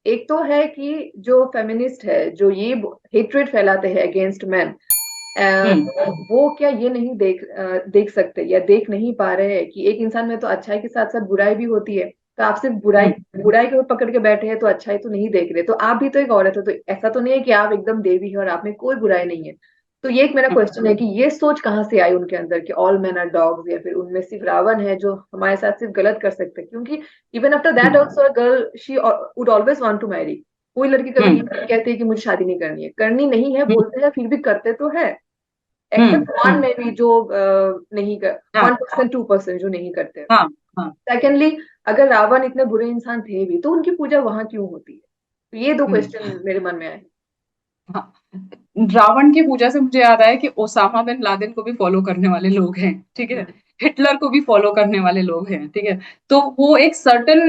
एक तो है कि जो फेमिनिस्ट है, जो ये हेट्रेड फैलाते हैं अगेंस्ट मैन, हम्म। वो क्या ये नहीं देख सकते या देख नहीं पा रहे हैं कि एक इंसान में तो अच्छाई के साथ साथ बुराई भी होती है। तो आप सिर्फ बुराई हम्म। बुराई को पकड़ के बैठे हैं, तो अच्छाई तो नहीं देख रहे। तो आप भी तो एक औरत है, तो ऐसा तो नहीं है कि आप एकदम देवी है और आप में कोई बुराई नहीं है। तो ये एक मेरा हम्म। क्वेश्चन है कि ये सोच कहाँ से आई उनके अंदर कि ऑल मैन आर डॉग्स, या फिर उनमें सिर्फ रावण है जो हमारे साथ सिर्फ गलत कर सकते हैं। क्योंकि even after that hmm. Also girl she would always want to marry. कोई लड़की कभी ये हम्म। नहीं कहती है कि मुझे शादी नहीं करनी है, करनी नहीं है हम्म। बोलते हैं, फिर भी करते तो है। हम्म। एक्सेप्ट वन में भी जो नहीं कर, हाँ 1% 2% जो नहीं करते। हाँ हाँ सेकेंडली, अगर रावण इतने बुरे इंसान थे भी तो उनकी पूजा वहां क्यों होती है? तो ये दो हम्म। क्वेश्चन मेरे मन में आए। हाँ। रावण की पूजा से मुझे याद आया कि ओसामा बिन लादेन को भी फॉलो करने वाले लोग हैं, ठीक है। हम्म। हिटलर को भी फॉलो करने वाले लोग हैं, ठीक है। तो वो एक सर्टन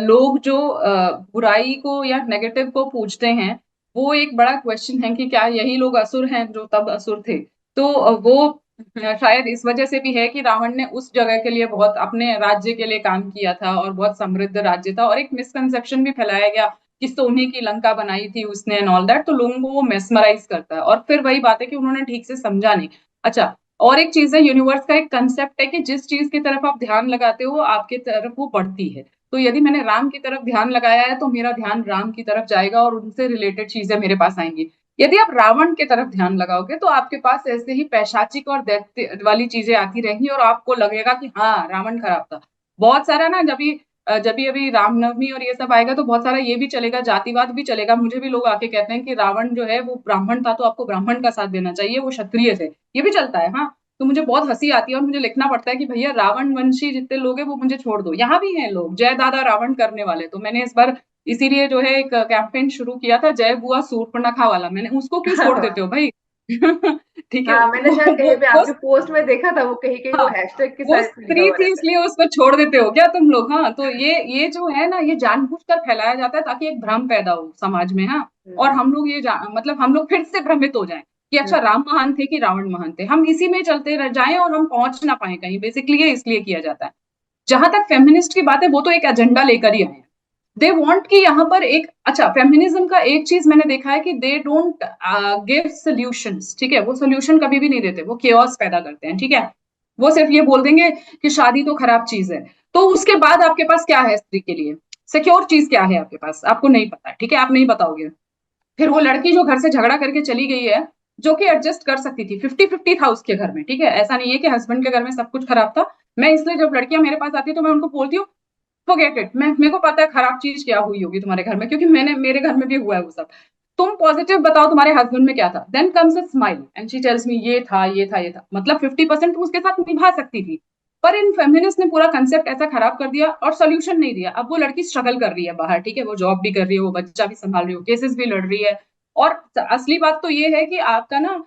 लोग जो बुराई को या नेगेटिव को पूजते हैं, वो एक बड़ा क्वेश्चन है कि क्या यही लोग असुर हैं जो तब असुर थे। तो वो शायद इस वजह से भी है कि रावण ने उस जगह के लिए बहुत अपने राज्य के लिए काम किया था और बहुत समृद्ध राज्य था, और एक मिसकंसेप्शन भी फैलाया गया कि सोने की लंका बनाई थी उसने एंड ऑल दैट, तो लोगों को वो मेस्मराइज करता है। और फिर वही बात है कि उन्होंने ठीक से समझा नहीं। अच्छा, और एक चीज है, यूनिवर्स का एक कंसेप्ट है कि जिस चीज की तरफ आप ध्यान लगाते हो आपके तरफ वो बढ़ती है। तो यदि मैंने राम की तरफ ध्यान लगाया है तो मेरा ध्यान राम की तरफ जाएगा और उनसे रिलेटेड चीजें मेरे पास आएंगी। यदि आप रावण की तरफ ध्यान लगाओगे तो आपके पास ऐसे ही पैशाचिक और दैत्य वाली चीजें आती रहेंगी और आपको लगेगा कि हाँ रावण खराब था। बहुत सारा ना, जब भी अभी रामनवमी और ये सब आएगा तो बहुत सारा ये भी चलेगा, जातिवाद भी चलेगा। मुझे भी लोग आके कहते हैं कि रावण जो है वो ब्राह्मण था तो आपको ब्राह्मण का साथ देना चाहिए, वो क्षत्रिय थे। ये भी चलता है, हाँ। तो मुझे बहुत हंसी आती है और मुझे लिखना पड़ता है कि भैया रावण वंशी जितने लोग हैं वो मुझे छोड़ दो। यहाँ भी हैं लोग जय दादा रावण करने वाले, तो मैंने इस बार इसीलिए जो है एक कैंपेन शुरू किया था, जय बुआ सूर्पणखा वाला। मैंने उसको क्यों छोड़ देते हो भाई? ठीक है। हाँ, मैंने शायद कहीं पे वो आपके पोस्ट में देखा था, वो कहीं कहीं वो हाँ, हैशटैग के वो साथ लिखा स्त्री हुआ थी रहता है। इसलिए उसको छोड़ देते हो क्या तुम लोग? हाँ, तो ये जो है ना, ये जानबूझकर फैलाया जाता है ताकि एक भ्रम पैदा हो समाज में, हाँ। और हम्म। हम लोग मतलब हम लोग फिर से भ्रमित हो जाएं कि हम्म। अच्छा राम महान थे कि रावण महान थे, हम इसी में चलते रह जाएं और हम पहुंच ना पाए कहीं। बेसिकली ये इसलिए किया जाता है। जहां तक फेमिनिस्ट की बात है, वो तो एक एजेंडा लेकर ही आए हैं। दे वांट कि यहाँ पर एक, अच्छा, फेमिनिज्म का एक चीज मैंने देखा है कि दे डोंट गिव सोल्यूशंस, ठीक है। वो सोल्यूशन कभी भी नहीं देते, वो केओस पैदा करते हैं, ठीक है। वो सिर्फ ये बोल देंगे कि शादी तो खराब चीज है। तो उसके बाद आपके पास क्या है स्त्री के लिए? सिक्योर चीज क्या है आपके पास? आपको नहीं पता, ठीक है, आप नहीं बताओगे। फिर वो लड़की जो घर से झगड़ा करके चली गई है, जो कि एडजस्ट कर सकती थी, 50-50 था उसके घर में, ठीक है, ऐसा नहीं है कि हस्बैंड के घर में सब कुछ खराब था। मैं इसलिए जब लड़कियां मेरे पास आती है तो मैं उनको बोलती हूँ फॉरगेट इट, मैं मेरे को पता है खराब चीज क्या हुई होगी तुम्हारे घर में, क्योंकि मैंने मेरे घर में भी हुआ है वो सब। तुम पॉजिटिव बताओ तुम्हारे हस्बैंड में क्या था। Then comes a smile and she tells me ये था ये था ये था, मतलब 50% तुम उसके साथ निभा सकती थी। पर इन फेमिनिस्ट ने पूरा कंसेप्ट ऐसा खराब कर दिया और सोल्यूशन नहीं दिया। अब वो लड़की स्ट्रगल कर रही है बाहर, ठीक है, वो जॉब भी कर रही है, वो बच्चा भी संभाल रही है, केसेस भी लड़ रही है। और असली बात तो ये है कि आपका ना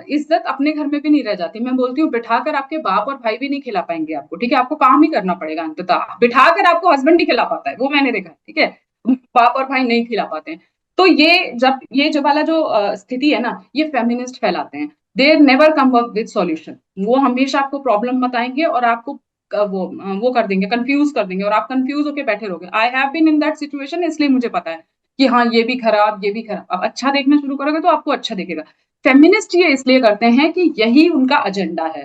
इज्जत अपने घर में भी नहीं रह जाती। मैं बोलती हूँ बिठाकर आपके बाप और भाई भी नहीं खिला पाएंगे आपको, ठीक है, आपको काम ही करना पड़ेगा अंततः। बिठाकर आपको हस्बैंड नहीं खिला पाता है, वो मैंने देखा है, ठीक है। बाप और भाई नहीं खिला पाते हैं। तो ये जो वाला जो स्थिति है ना, ये फेमिनिस्ट फैलाते हैं। They never come up with solution. वो हमेशा आपको प्रॉब्लम बताएंगे और आपको वो कर देंगे, कंफ्यूज कर देंगे, और आप कंफ्यूज होके बैठे रहोगे। I have been in that situation, इसलिए मुझे पता है कि हाँ ये भी खराब ये भी खराब। अब अच्छा देखना शुरू करोगे तो आपको अच्छा दिखेगा। फेमिनिस्ट ये इसलिए करते हैं कि यही उनका एजेंडा है।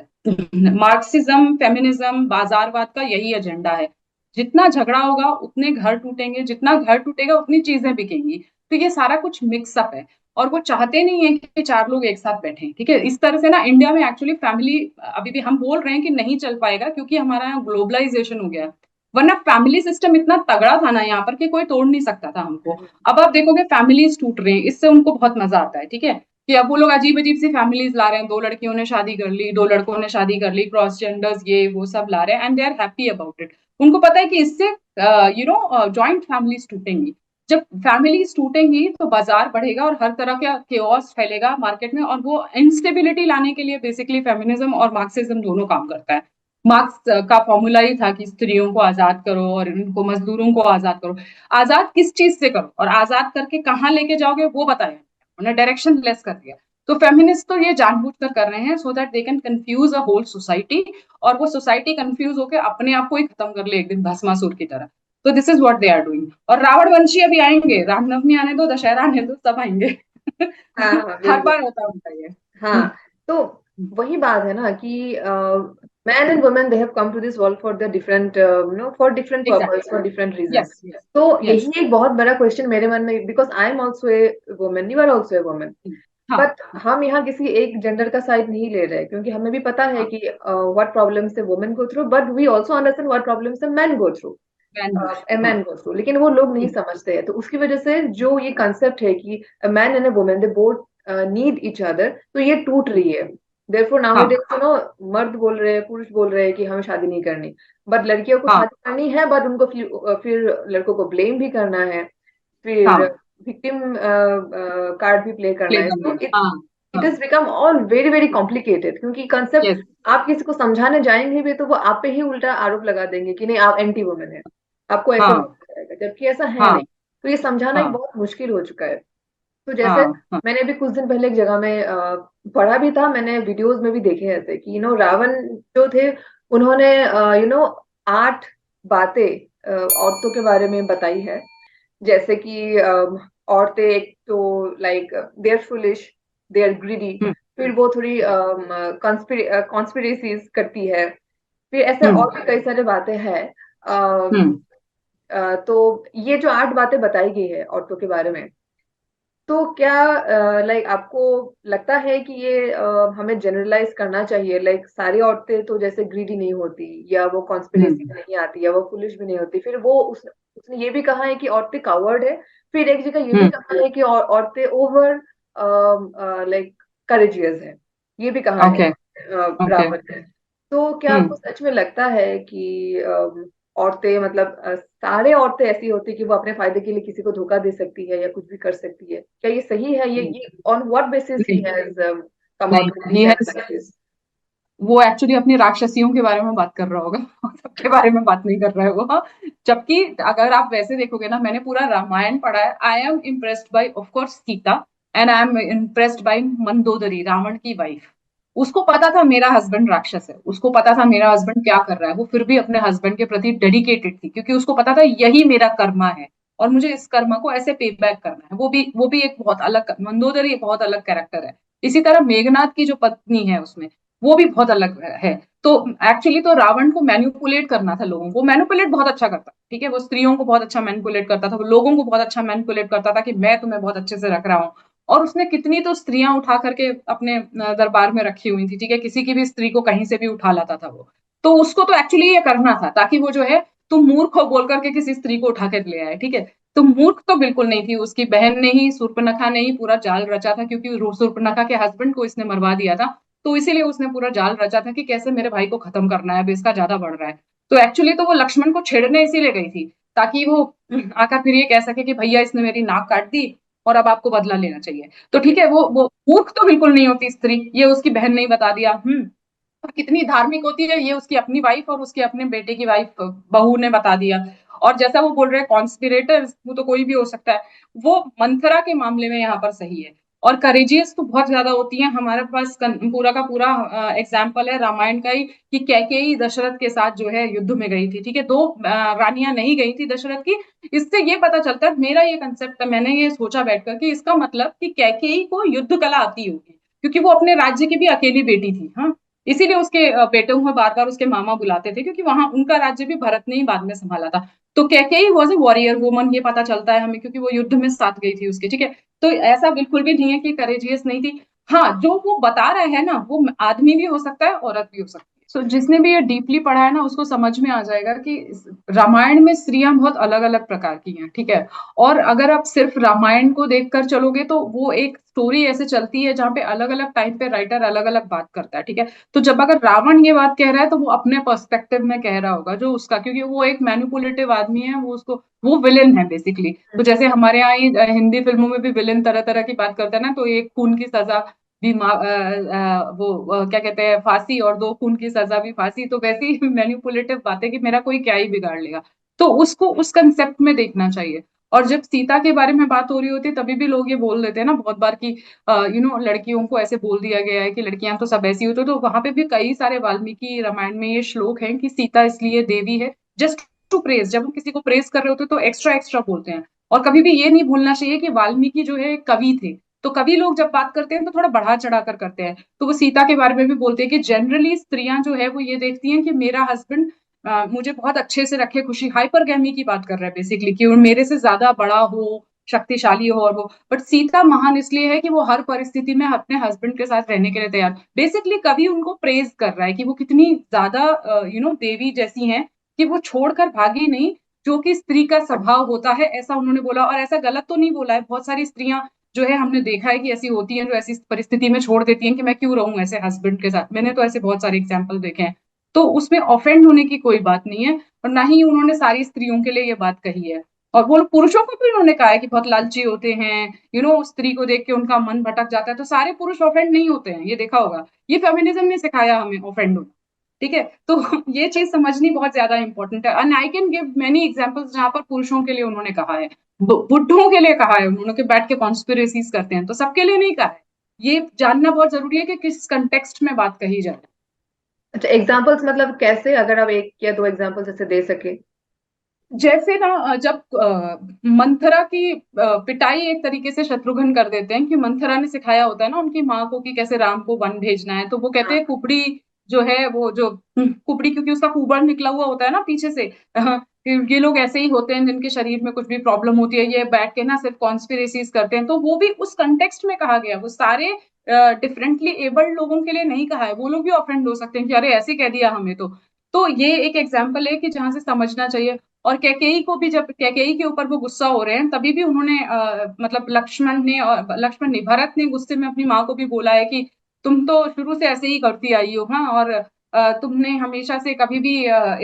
मार्क्सिज्म, फेमिनिज्म, बाजारवाद का यही एजेंडा है। जितना झगड़ा होगा उतने घर टूटेंगे, जितना घर टूटेगा उतनी चीजें बिकेंगी। तो ये सारा कुछ मिक्सअप है। और वो चाहते नहीं है कि चार लोग एक साथ बैठे, ठीक है। इस तरह से ना इंडिया में एक्चुअली फैमिली अभी भी हम बोल रहे हैं कि नहीं चल पाएगा, क्योंकि हमारा यहाँ ग्लोबलाइजेशन हो गया है। वरना फैमिली सिस्टम इतना तगड़ा था ना यहाँ पर कि कोई तोड़ नहीं सकता था हमको। अब आप देखोगे फैमिलीज टूट रहे हैं, इससे उनको बहुत मजा आता है, ठीक है। कि अब वो लोग अजीब अजीब सी फैमिलीज ला रहे हैं, दो लड़कियों ने शादी कर ली, दो लड़कों ने शादी कर ली, क्रॉस जेंडर्स ये वो सब ला रहे हैं, and they are happy about it. उनको पता है कि इससे जॉइंट फैमिलीज टूटेंगी। जब फैमिलीज टूटेंगी तो बाजार बढ़ेगा और हर तरह का केओस फैलेगा मार्केट में, और वो इंस्टेबिलिटी लाने के लिए बेसिकली फेमिनिज्म और मार्क्सिज्म दोनों काम करता है। मार्क्स का फॉर्मूला ही था कि स्त्रियों को आजाद करो और इनको मजदूरों को आजाद करो। आजाद किस चीज से करो और आजाद करके कहाँ लेके जाओगे वो बताया, उन्हें डायरेक्शन लेस कर दिया। तो फेमिनिस्ट तो ये जानबूझकर कर रहे हैं so that they can confuse a whole society, और वो सोसाइटी कंफ्यूज होकर अपने आप को ही खत्म कर ले एक दिन भस्मासुर की तरह। तो this is what they are doing. और रावण वंशी अभी आएंगे, रामनवमी आने दो, दशहरा आने दो, सब आएंगे। हाँ हाँ हर बिल्कुल। बार होता है उनका ये। हाँ, तो वही बात है ना कि man and women they have come to this world for the different for different purpose, exactly. For different reasons. Yes yes तो यस। यही एक बहुत बड़ा क्वेश्चन मेरे मन में, because I am also a women, you are also a women, हाँ but हम यहाँ किसी एक जेंडर का साइड नहीं ले रहे, क्योंकि हमें भी पता है हाँ। कि what problems women go through, but we also understand what problems man go through, man bush. ए हाँ। मैन गो थ्रू, लेकिन वो लोग नहीं समझते हैं। तो उसकी वजह से जो ये कंसेप्ट है कि a man and a women they both need each other, तो ये टूट रही है। देयरफॉर हाँ नाउअडेज मर्द बोल रहे हैं, पुरुष बोल रहे हैं कि हमें शादी नहीं करनी, बट लड़कियों को हाँ शादी करनी है, बट उनको फिर लड़कों को ब्लेम भी करना है, फिर हाँ। विक्टिम कार्ड भी प्ले करना प्ले है। करना तो है। इट हाँ इट हाँ। Is become all very very complicated, क्योंकि कंसेप्ट यस। आप किसी को समझाने जाएंगे भी तो वो आप पे ही उल्टा आरोप लगा देंगे कि नहीं आप एंटी वुमेन है, आपको ऐसे हाँ बोला जाएगा, जबकि ऐसा है हाँ नहीं। तो ये समझाना एक हाँ बहुत मुश्किल हो चुका है। तो जैसे हाँ हाँ। मैंने अभी कुछ दिन पहले एक जगह में पढ़ा भी था, मैंने वीडियोस में भी देखे ऐसे कि रावण जो थे, उन्होंने 8 बातें औरतों के बारे में बताई है। जैसे कि औरतें एक तो like they are foolish, they are greedy, hmm फिर वो थोड़ी कॉन्स्पिरेसीज करती है, फिर ऐसे हम्म और भी कई सारी बातें हैं। हम्म तो ये जो 8 बातें बताई गई है औरतों के बारे में, तो क्या लाइक आपको लगता है कि ये हमें जनरलाइज करना चाहिए, लाइक सारी औरतें तो जैसे ग्रीडी नहीं होती, या वो कॉन्स्पिरेसी हम्म में नहीं आती, या वो फुलिश भी नहीं होती, फिर वो उसने ये भी कहा है कि औरतें कावर्ड है, फिर एक जगह ये भी हम्म। कहा है कि औरतें ओवर लाइक करेजियस है, ये भी कहा है ओके ओके। रावण ने। तो क्या आपको हम्म। सच में लगता है कि औरतें मतलब सारे औरतें ऐसी होती है कि वो अपने फायदे के लिए किसी को धोखा दे सकती है या कुछ भी कर सकती है? क्या ये सही है? ये ऑन व्हाट बेसिस ही नहीं हैज कम नहीं, out with he this has, analysis? वो एक्चुअली अपनी राक्षसियों के बारे में बात कर रहा होगा। सबके बारे में बात नहीं कर रहा है वो। हाँ। जबकि अगर आप वैसे देखोगे ना, मैंने पूरा रामायण पढ़ा है। I am impressed by of course Sita, and I am impressed by Mandodari, Ravan की वाइफ। उसको पता था मेरा हस्बैंड राक्षस है, उसको पता था मेरा हस्बैंड क्या कर रहा है, वो फिर भी अपने हस्बैंड के प्रति डेडिकेटेड थी, क्योंकि उसको पता था यही मेरा कर्मा है और मुझे इस कर्मा को ऐसे पे बैक करना है। वो भी एक बहुत अलग, मंदोदरी एक बहुत अलग कैरेक्टर है। इसी तरह मेघनाथ की जो पत्नी है उसमें, वो भी बहुत अलग है। तो एक्चुअली तो रावण को मैनिपुलेट करना था लोगों को, मैनिपुलेट बहुत अच्छा करता, ठीक है, वो स्त्रियों को बहुत अच्छा मैनिपुलेट करता था, वो लोगों को बहुत अच्छा मैनिपुलेट करता था कि मैं तुम्हें बहुत अच्छे से रख रहा हूँ। और उसने कितनी तो स्त्रियां उठा करके अपने दरबार में रखी हुई थी, ठीक है, किसी की भी स्त्री को कहीं से भी उठा लाता था वो। तो उसको तो एक्चुअली ये करना था, ताकि वो जो है, तुम मूर्ख हो बोल करके किसी स्त्री को उठा कर ले आए, ठीक है। तो मूर्ख तो बिल्कुल नहीं थी, उसकी बहन ने ही, शूर्पणखा ने ही पूरा जाल रचा था, क्योंकि शूर्पणखा के हस्बैंड को इसने मरवा दिया था। तो इसीलिए उसने पूरा जाल रचा था कि कैसे मेरे भाई को खत्म करना है, अब इसका ज्यादा बढ़ रहा है। तो एक्चुअली तो वो लक्ष्मण को छेड़ने इसीलिए गई थी, ताकि वो आकर फिर ये कह सके कि भैया इसने मेरी नाक काट दी और अब आपको बदला लेना चाहिए। तो ठीक है, वो मूर्ख तो बिल्कुल नहीं होती स्त्री, ये उसकी बहन ने ही बता दिया। और कितनी धार्मिक होती है, ये उसकी अपनी वाइफ और उसके अपने बेटे की वाइफ, बहू ने बता दिया। और जैसा वो बोल रहे हैं कॉन्स्पिरेटर, वो तो कोई भी हो सकता है। वो मंथरा के मामले में यहाँ पर सही है। और करेजियस तो बहुत ज्यादा होती है, हमारे पास पूरा का पूरा एग्जाम्पल है रामायण का ही, कि कैकेयी दशरथ के साथ जो है युद्ध में गई थी, ठीक है, दो रानियां नहीं गई थी दशरथ की। इससे ये पता चलता है, मेरा ये कंसेप्ट है, मैंने ये सोचा बैठकर कि इसका मतलब कि कैकेयी को युद्ध कला आती होगी, क्योंकि वो अपने राज्य की भी अकेली बेटी थी। हाँ। इसीलिए उसके बेटों में बार बार उसके मामा बुलाते थे, क्योंकि वहां उनका राज्य भी भरत ने ही बाद में संभाला था। तो Kaikeyi was a warrior woman, ये पता चलता है हमें, क्योंकि वो युद्ध में साथ गई थी उसके, ठीक है। तो ऐसा बिल्कुल भी नहीं है कि करेजियस नहीं थी। हाँ, जो वो बता रहे हैं ना, वो आदमी भी हो सकता है, औरत भी हो सकती है। सो जिसने भी ये डीपली पढ़ा है ना, उसको समझ में आ जाएगा कि रामायण में स्त्रियां बहुत अलग अलग प्रकार की हैं, ठीक है। और अगर आप सिर्फ रामायण को देखकर चलोगे, तो वो एक स्टोरी ऐसे चलती है जहाँ पे अलग अलग टाइम पे राइटर अलग अलग बात करता है, ठीक है। तो जब अगर रावण ये बात कह रहा है, तो वो अपने पर्सपेक्टिव में कह रहा होगा जो उसका, क्योंकि वो एक मैनिपुलेटिव आदमी है, वो उसको, वो विलेन है बेसिकली। तो जैसे हमारे यहाँ ही हिंदी फिल्मों में भी विलेन तरह तरह की बात करते हैं ना, तो एक खून की सजा भी क्या कहते हैं, फांसी, और दो खून की सजा भी फांसी, तो वैसी मैनिपुलेटिव बातें कि मेरा कोई क्या ही बिगाड़ लेगा। तो उसको उस कंसेप्ट में देखना चाहिए। और जब सीता के बारे में बात हो रही होती है, तभी भी लोग ये बोल देते हैं ना बहुत बार कि लड़कियों को ऐसे बोल दिया गया है कि लड़कियां तो सब ऐसी होती, तो वहां पे भी कई सारे वाल्मीकि रामायण में ये श्लोक हैं कि सीता इसलिए देवी है जस्ट टू प्रेज, जब हम किसी को प्रेज कर रहे होते हैं तो एक्स्ट्रा एक्स्ट्रा बोलते हैं। और कभी भी ये नहीं भूलना चाहिए कि वाल्मीकि जो है कवि थे, तो कवि लोग जब बात करते हैं तो थोड़ा बढ़ा चढ़ा कर करते हैं। तो वो सीता के बारे में भी बोलते हैं कि जनरली स्त्रियां जो है वो ये देखती हैं कि मेरा हस्बैंड मुझे बहुत अच्छे से रखे, खुशी, हाइपरगैमी की बात कर रहा है बेसिकली, कि वो मेरे से ज्यादा बड़ा हो, शक्तिशाली हो, और वो, बट सीता महान इसलिए है कि वो हर परिस्थिति में अपने हस्बैंड के साथ रहने के लिए तैयार। बेसिकली कवि उनको प्रेज कर रहा है कि वो कितनी ज्यादा देवी जैसी हैं, कि वो छोड़कर भागी नहीं, जो कि स्त्री का स्वभाव होता है, ऐसा उन्होंने बोला। और ऐसा गलत तो नहीं बोला है, बहुत सारी स्त्रियां जो है हमने देखा है कि ऐसी होती हैं, जो ऐसी परिस्थिति में छोड़ देती हैं कि मैं क्यों रहूं ऐसे हस्बैंड के साथ। मैंने तो ऐसे बहुत सारे एग्जाम्पल देखे हैं। तो उसमें ऑफेंड होने की कोई बात नहीं है, और ना ही उन्होंने सारी स्त्रियों के लिए ये बात कही है। और वो पुरुषों को भी उन्होंने कहा है कि बहुत लालची होते हैं, स्त्री को देख के उनका मन भटक जाता है। तो सारे पुरुष ऑफेंड नहीं होते हैं, ये देखा होगा। ये फेमिनिज्म ने सिखाया हमें ऑफेंड होना। ठीक है, तो ये चीज समझनी बहुत ज्यादा इंपॉर्टेंट है। And I can give many examples जहां पर पुरुषों के लिए उन्होंने कहा है, बुड्ढों के लिए कहा है उन्होंने, कि बैठ के कॉन्स्पिरेसीज करते हैं, तो सबके लिए नहीं कहा है। ये जानना बहुत जरूरी है कि किस कंटेक्स्ट में बात कही जाए। अच्छा, एग्जाम्पल्स मतलब कैसे, अगर आप एक या दो एग्जाम्पल्स ऐसे दे सके। जैसे ना, जब मंथरा की पिटाई एक तरीके से शत्रुघ्न कर देते हैं, कि मंथरा ने सिखाया होता है ना उनकी माँ को कि कैसे राम को वन भेजना है, तो वो कहते हाँ। हैं कुबड़ी जो है, वो जो कुबड़ी, क्योंकि उसका कुबड़ निकला हुआ होता है ना पीछे से, ये लोग ऐसे ही होते हैं जिनके शरीर में कुछ भी प्रॉब्लम होती है, ये बैठ के ना सिर्फ कॉन्स्पिरेसीज करते हैं। तो वो भी उस कंटेक्स्ट में कहा गया, वो सारे डिफरेंटली एबल्ड लोगों के लिए नहीं कहा है। वो लोग भी ऑफेंड हो सकते हैं कि अरे ऐसे कह दिया हमें तो ये एक एग्जाम्पल है कि जहां से समझना चाहिए। और कैकेयी को भी, जब कैकेयी के ऊपर वो गुस्सा हो रहे हैं, तभी भी उन्होंने मतलब लक्ष्मण ने, भरत ने गुस्से में अपनी माँ को भी बोला है कि तुम तो शुरू से ऐसे ही करती आई हो, हाँ, और तुमने हमेशा से कभी भी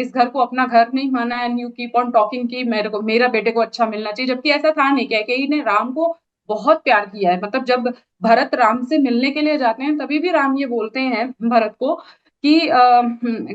इस घर को अपना घर नहीं माना, and you keep on talking कि मेरा बेटे को अच्छा मिलना चाहिए, जबकि ऐसा था नहीं। कैकेयी ने राम को बहुत प्यार किया है। मतलब जब भरत राम से मिलने के लिए जाते हैं, तभी भी राम ये बोलते हैं भरत को कि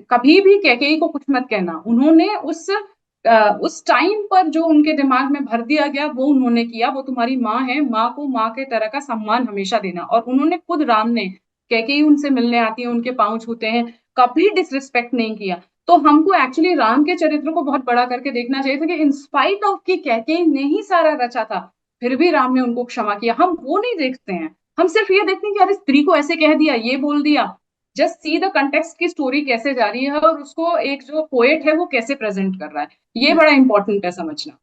कभी भी कैकेयी को कुछ मत कहना। उन्होंने उस टाइम पर जो उनके दिमाग में भर दिया गया वो उन्होंने किया। वो तुम्हारी माँ है, माँ को माँ के तरह का सम्मान हमेशा देना। और उन्होंने खुद, राम ने, कैकेयी उनसे मिलने आती है, उनके पांव छूते हैं, कभी डिसरिस्पेक्ट नहीं किया। तो हमको एक्चुअली राम के चरित्र को बहुत बड़ा करके देखना चाहिए था, कि इंस्पाइट ऑफ कि कैकेयी ने ही सारा रचा था, फिर भी राम ने उनको क्षमा किया। हम वो नहीं देखते हैं, हम सिर्फ ये देखते हैं कि अरे स्त्री को ऐसे कह दिया, ये बोल दिया। जस्ट सी द कंटेक्स्ट की स्टोरी कैसे जा रही है, और उसको एक जो पोएट है वो कैसे प्रेजेंट कर रहा है। ये बड़ा इंपॉर्टेंट है समझना।